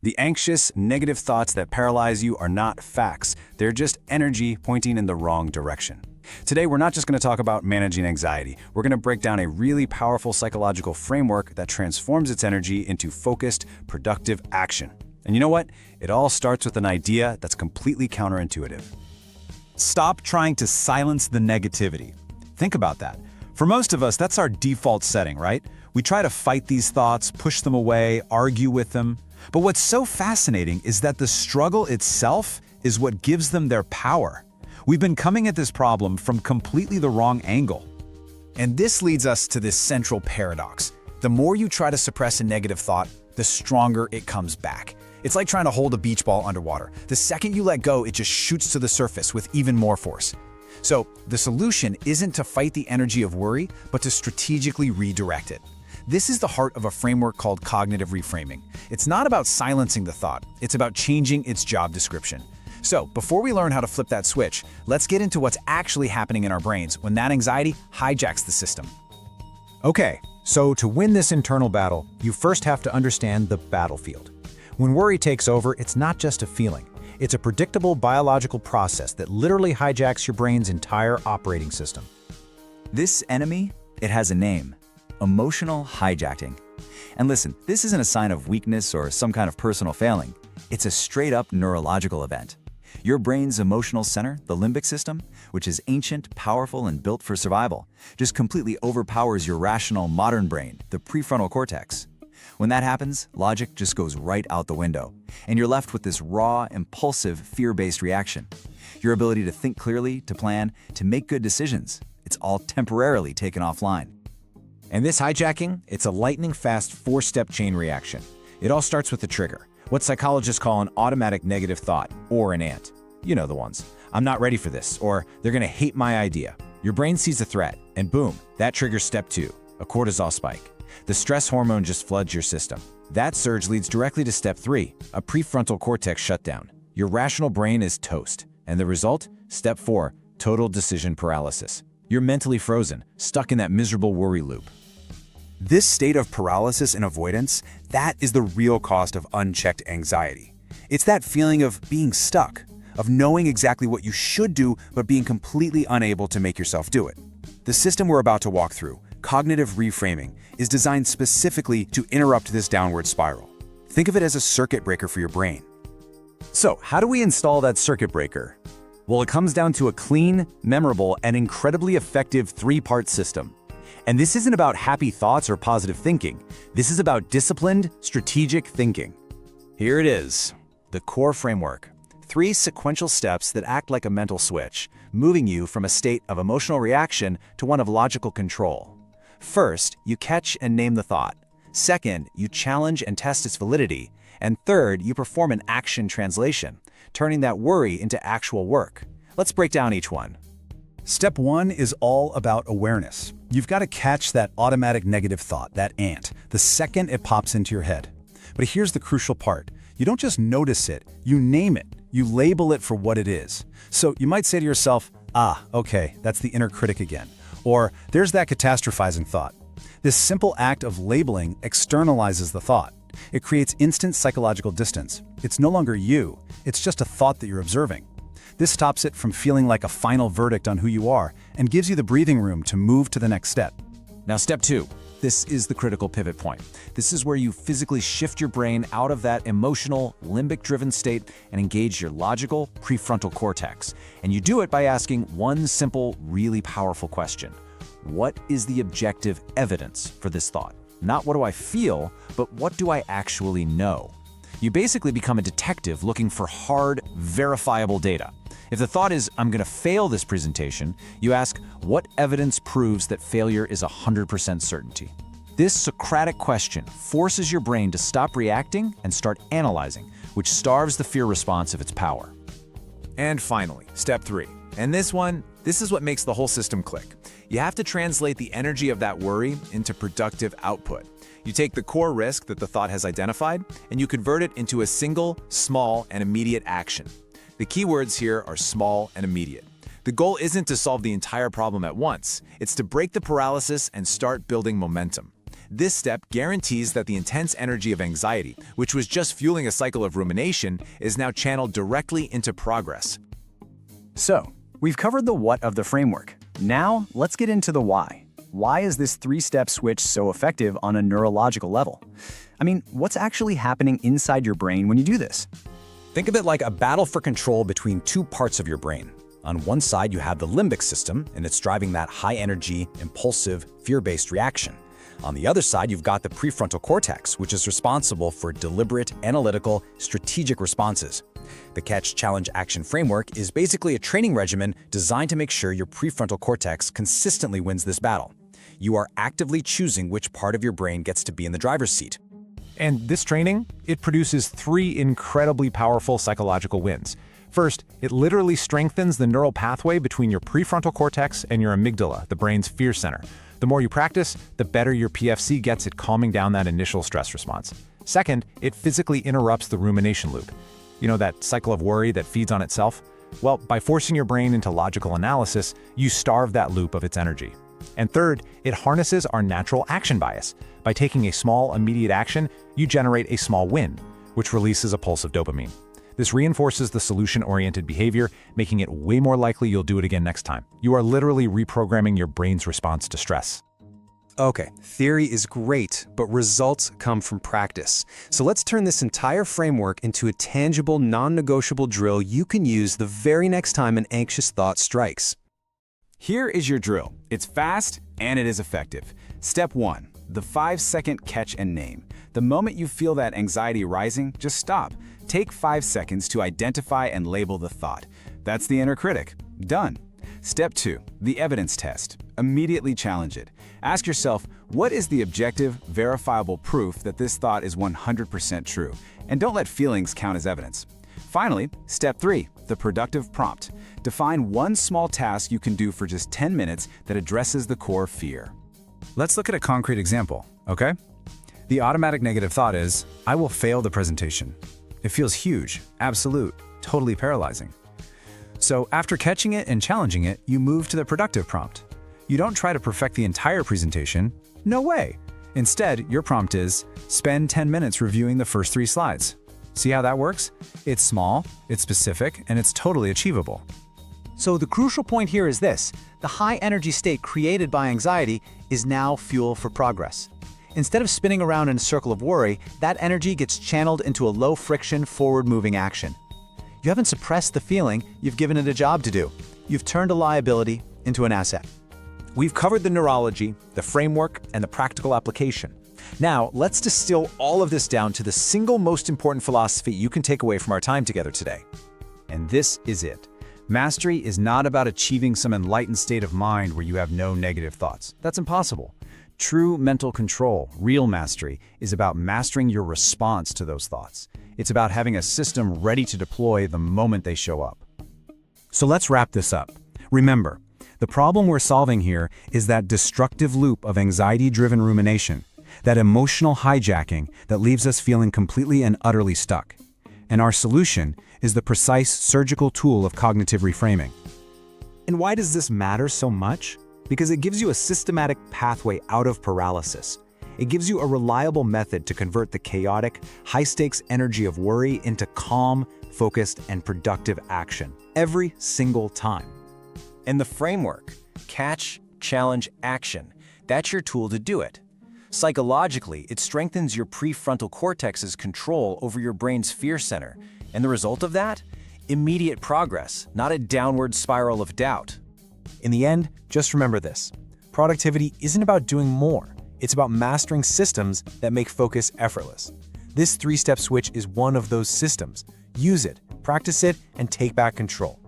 The anxious, negative thoughts that paralyze you are not facts. They're just energy pointing in the wrong direction. Today, we're not just going to talk about managing anxiety. We're going to break down a really powerful psychological framework that transforms its energy into focused, productive action. And you know what? It all starts with an idea that's completely counterintuitive. Stop trying to silence the negativity. Think about that. For most of us, that's our default setting, right? We try to fight these thoughts, push them away, argue with them. But what's so fascinating is that the struggle itself is what gives them their power. We've been coming at this problem from completely the wrong angle. And this leads us to this central paradox. The more you try to suppress a negative thought, the stronger it comes back. It's like trying to hold a beach ball underwater. The second you let go, it just shoots to the surface with even more force. So the solution isn't to fight the energy of worry, but to strategically redirect it. This is the heart of a framework called cognitive reframing. It's not about silencing the thought, it's about changing its job description. So before we learn how to flip that switch, let's get into what's actually happening in our brains when that anxiety hijacks the system. Okay, so to win this internal battle, you first have to understand the battlefield. When worry takes over, it's not just a feeling. It's a predictable biological process that literally hijacks your brain's entire operating system. This enemy, it has a name: emotional hijacking. And listen, this isn't a sign of weakness or some kind of personal failing. It's a straight-up neurological event. Your brain's emotional center, the limbic system, which is ancient, powerful, and built for survival, just completely overpowers your rational modern brain, the prefrontal cortex. When that happens, logic just goes right out the window, and you're left with this raw, impulsive, fear-based reaction. Your ability to think clearly, to plan, to make good decisions, it's all temporarily taken offline. And this hijacking, it's a lightning-fast four-step chain reaction. It all starts with the trigger, what psychologists call an automatic negative thought, or an ANT. You know the ones. I'm not ready for this, or they're gonna hate my idea. Your brain sees a threat, and boom, that triggers step 2, a cortisol spike. The stress hormone just floods your system. That surge leads directly to step 3, a prefrontal cortex shutdown. Your rational brain is toast. And the result? Step 4, total decision paralysis. You're mentally frozen, stuck in that miserable worry loop. This state of paralysis and avoidance, that is the real cost of unchecked anxiety. It's that feeling of being stuck, of knowing exactly what you should do but being completely unable to make yourself do it. The system we're about to walk through, cognitive reframing, is designed specifically to interrupt this downward spiral. Think of it as a circuit breaker for your brain. So, how do we install that circuit breaker? Well, it comes down to a clean, memorable, and incredibly effective 3-part system. And this isn't about happy thoughts or positive thinking. This is about disciplined, strategic thinking. Here it is, the core framework. 3 sequential steps that act like a mental switch, moving you from a state of emotional reaction to one of logical control. First, you catch and name the thought. Second, you challenge and test its validity. And third, you perform an action translation, turning that worry into actual work. Let's break down each one. Step 1 is all about awareness. You've got to catch that automatic negative thought, that ANT, the second it pops into your head. But here's the crucial part. You don't just notice it, you name it. You label it for what it is. So you might say to yourself, okay, that's the inner critic again. Or there's that catastrophizing thought. This simple act of labeling externalizes the thought. It creates instant psychological distance. It's no longer you, it's just a thought that you're observing. This stops it from feeling like a final verdict on who you are and gives you the breathing room to move to the next step. Now, step 2. This is the critical pivot point. This is where you physically shift your brain out of that emotional, limbic-driven state and engage your logical, prefrontal cortex. And you do it by asking one simple, really powerful question. What is the objective evidence for this thought? Not what do I feel, but what do I actually know? You basically become a detective looking for hard, verifiable data. If the thought is, I'm going to fail this presentation, you ask, what evidence proves that failure is 100% certainty? This Socratic question forces your brain to stop reacting and start analyzing, which starves the fear response of its power. And finally, step 3. And this is what makes the whole system click. You have to translate the energy of that worry into productive output. You take the core risk that the thought has identified, and you convert it into a single, small, and immediate action. The key words here are small and immediate. The goal isn't to solve the entire problem at once. It's to break the paralysis and start building momentum. This step guarantees that the intense energy of anxiety, which was just fueling a cycle of rumination, is now channeled directly into progress. So, we've covered the what of the framework. Now, let's get into the why. Why is this three-step switch so effective on a neurological level? I mean, what's actually happening inside your brain when you do this? Think of it like a battle for control between two parts of your brain. On one side, you have the limbic system, and it's driving that high-energy, impulsive, fear-based reaction. On the other side, you've got the prefrontal cortex, which is responsible for deliberate, analytical, strategic responses. The Catch, Challenge, Action framework is basically a training regimen designed to make sure your prefrontal cortex consistently wins this battle. You are actively choosing which part of your brain gets to be in the driver's seat. And this training, it produces 3 incredibly powerful psychological wins. First, it literally strengthens the neural pathway between your prefrontal cortex and your amygdala, the brain's fear center. The more you practice, the better your PFC gets at calming down that initial stress response. Second, it physically interrupts the rumination loop. You know, that cycle of worry that feeds on itself? Well, by forcing your brain into logical analysis, you starve that loop of its energy. And third, it harnesses our natural action bias. By taking a small, immediate action, you generate a small win, which releases a pulse of dopamine. This reinforces the solution-oriented behavior, making it way more likely you'll do it again next time. You are literally reprogramming your brain's response to stress. Okay, theory is great, but results come from practice. So let's turn this entire framework into a tangible, non-negotiable drill you can use the very next time an anxious thought strikes. Here is your drill. It's fast and it is effective. Step 1, the 5-second catch and name. The moment you feel that anxiety rising, just stop. Take 5 seconds to identify and label the thought. That's the inner critic. Done. Step 2, the evidence test. Immediately challenge it. Ask yourself, what is the objective, verifiable proof that this thought is 100% true? And don't let feelings count as evidence. Finally, step 3, the productive prompt. Define one small task you can do for just 10 minutes that addresses the core fear. Let's look at a concrete example, okay? The automatic negative thought is, I will fail the presentation. It feels huge, absolute, totally paralyzing. So after catching it and challenging it, you move to the productive prompt. You don't try to perfect the entire presentation. No way. Instead, your prompt is, spend 10 minutes reviewing the first 3 slides. See how that works? It's small, it's specific, and it's totally achievable. So the crucial point here is this: the high energy state created by anxiety is now fuel for progress. Instead of spinning around in a circle of worry, that energy gets channeled into a low-friction, forward-moving action. You haven't suppressed the feeling, you've given it a job to do. You've turned a liability into an asset. We've covered the neurology, the framework, and the practical application. Now, let's distill all of this down to the single most important philosophy you can take away from our time together today. And this is it. Mastery is not about achieving some enlightened state of mind where you have no negative thoughts. That's impossible. True mental control, real mastery, is about mastering your response to those thoughts. It's about having a system ready to deploy the moment they show up. So let's wrap this up. Remember, the problem we're solving here is that destructive loop of anxiety-driven rumination, that emotional hijacking that leaves us feeling completely and utterly stuck. And our solution is the precise surgical tool of cognitive reframing. And why does this matter so much? Because it gives you a systematic pathway out of paralysis. It gives you a reliable method to convert the chaotic, high-stakes energy of worry into calm, focused, and productive action every single time. And the framework, Catch, Challenge, Action, that's your tool to do it. Psychologically, it strengthens your prefrontal cortex's control over your brain's fear center. And the result of that? Immediate progress, not a downward spiral of doubt. In the end, just remember this: productivity isn't about doing more, it's about mastering systems that make focus effortless. This 3-step switch is one of those systems. Use it, practice it, and take back control.